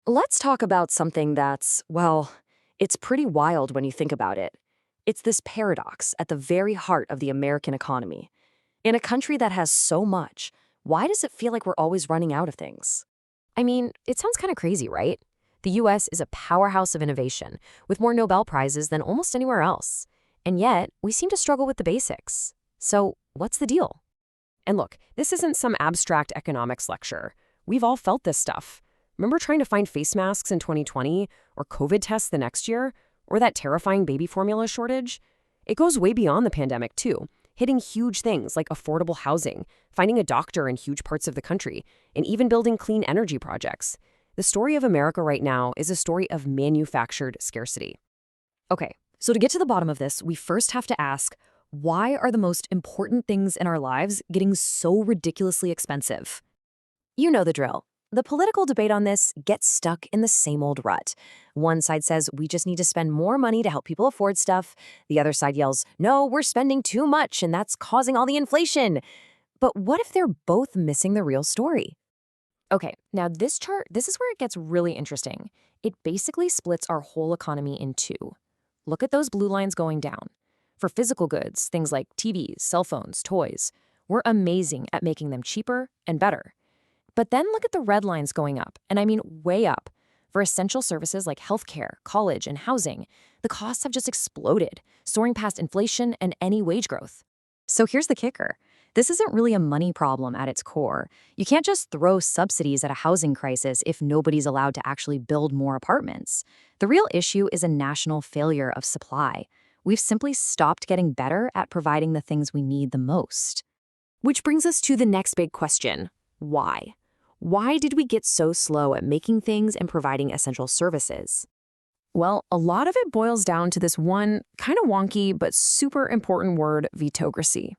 Let's talk about something that's, well, it's pretty wild when you think about it. It's this paradox at the very heart of the American economy. In a country that has so much, why does it feel like we're always running out of things? I mean, it sounds kind of crazy, right? The US is a powerhouse of innovation, with more Nobel Prizes than almost anywhere else. And yet, we seem to struggle with the basics. So, what's the deal? And look, this isn't some abstract economics lecture. We've all felt this stuff. Remember trying to find face masks in 2020, or COVID tests the next year, or that terrifying baby formula shortage? It goes way beyond the pandemic, too, hitting huge things like affordable housing, finding a doctor in huge parts of the country, and even building clean energy projects. The story of America right now is a story of manufactured scarcity. Okay, so to get to the bottom of this, we first have to ask, why are the most important things in our lives getting so ridiculously expensive? You know the drill. The political debate on this gets stuck in the same old rut. One side says we just need to spend more money to help people afford stuff. The other side yells, no, we're spending too much and that's causing all the inflation. But what if they're both missing the real story? Okay, now this chart, this is where it gets really interesting. It basically splits our whole economy in two. Look at those blue lines going down. For physical goods, things like TVs, cell phones, toys, we're amazing at making them cheaper and better. But then look at the red lines going up, and I mean way up. For essential services like healthcare, college, and housing, the costs have just exploded, soaring past inflation and any wage growth. So here's the kicker. This isn't really a money problem at its core. You can't just throw subsidies at a housing crisis if nobody's allowed to actually build more apartments. The real issue is a national failure of supply. We've simply stopped getting better at providing the things we need the most. Which brings us to the next big question. Why? Why did we get so slow at making things and providing essential services? Well, a lot of it boils down to this one kind of wonky but super important word, vetocracy.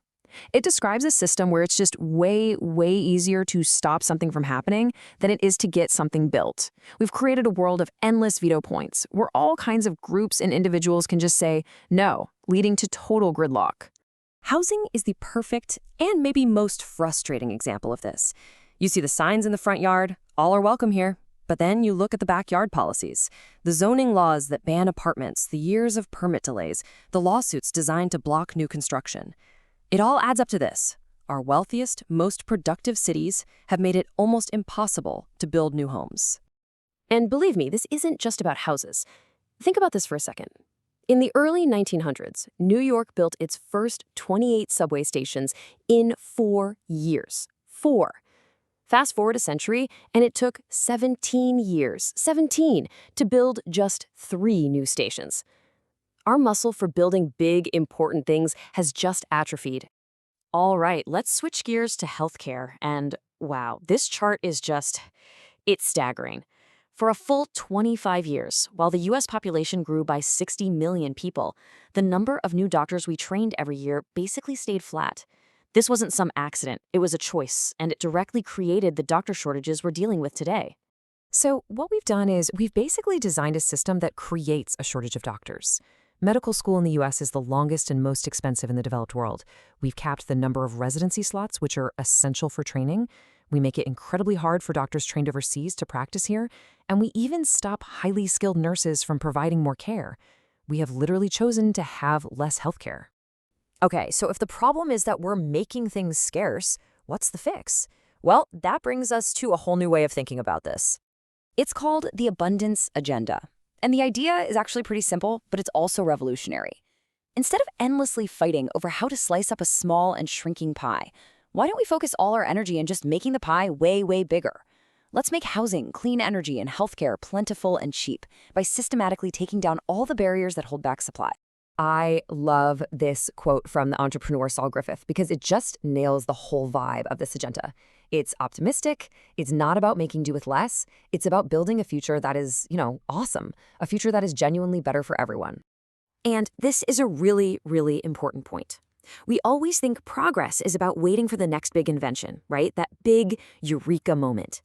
It describes a system where it's just way easier to stop something from happening than it is to get something built. We've created a world of endless veto points where all kinds of groups and individuals can just say no, leading to total gridlock. Housing is the perfect and maybe most frustrating example of this. You see the signs in the front yard, all are welcome here. But then you look at the backyard policies, the zoning laws that ban apartments, the years of permit delays, the lawsuits designed to block new construction. It all adds up to this. Our wealthiest, most productive cities have made it almost impossible to build new homes. And believe me, this isn't just about houses. Think about this for a second. In the early 1900s, New York built its first 28 subway stations in 4 years. 4. Fast forward a century, and it took 17 years, 17, to build just 3 new stations. Our muscle for building big, important things has just atrophied. All right, let's switch gears to healthcare. And wow, this chart is it's staggering. For a full 25 years, while the U.S. population grew by 60 million people, the number of new doctors we trained every year basically stayed flat. This wasn't some accident, it was a choice, and it directly created the doctor shortages we're dealing with today. So what we've done is we've basically designed a system that creates a shortage of doctors. Medical school in the U.S. is the longest and most expensive in the developed world. We've capped the number of residency slots, which are essential for training. We make it incredibly hard for doctors trained overseas to practice here, and we even stop highly skilled nurses from providing more care. We have literally chosen to have less healthcare. Okay, so if the problem is that we're making things scarce, what's the fix? Well, that brings us to a whole new way of thinking about this. It's called the abundance agenda. And the idea is actually pretty simple, but it's also revolutionary. Instead of endlessly fighting over how to slice up a small and shrinking pie, why don't we focus all our energy in just making the pie way bigger? Let's make housing, clean energy, and healthcare plentiful and cheap by systematically taking down all the barriers that hold back supply. I love this quote from the entrepreneur Saul Griffith because it just nails the whole vibe of this agenda. It's optimistic. It's not about making do with less. It's about building a future that is, awesome. A future that is genuinely better for everyone. And this is a really important point. We always think progress is about waiting for the next big invention, right? That big eureka moment.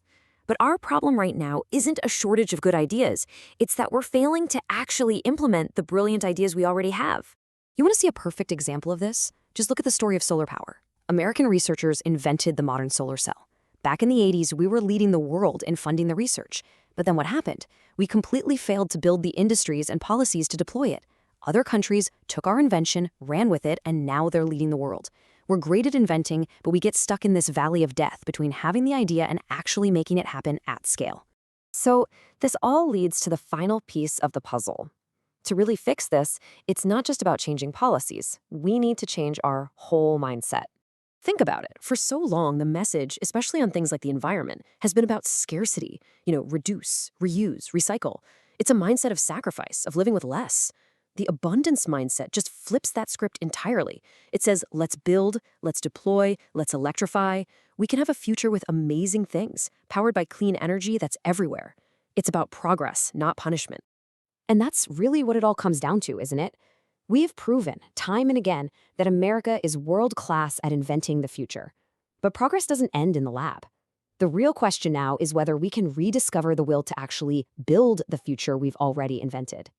But our problem right now isn't a shortage of good ideas. It's that we're failing to actually implement the brilliant ideas we already have. You want to see a perfect example of this? Just look at the story of solar power. American researchers invented the modern solar cell. Back in the 80s, we were leading the world in funding the research. But then what happened? We completely failed to build the industries and policies to deploy it. Other countries took our invention, ran with it, and now they're leading the world. We're great at inventing, but we get stuck in this valley of death between having the idea and actually making it happen at scale. So this all leads to the final piece of the puzzle. To really fix this, it's not just about changing policies. We need to change our whole mindset. Think about it. For so long, the message, especially on things like the environment, has been about scarcity. Reduce, reuse, recycle. It's a mindset of sacrifice, of living with less. The abundance mindset just flips that script entirely. It says, let's build, let's deploy, let's electrify. We can have a future with amazing things, powered by clean energy that's everywhere. It's about progress, not punishment. And that's really what it all comes down to, isn't it? We have proven, time and again, that America is world-class at inventing the future. But progress doesn't end in the lab. The real question now is whether we can rediscover the will to actually build the future we've already invented.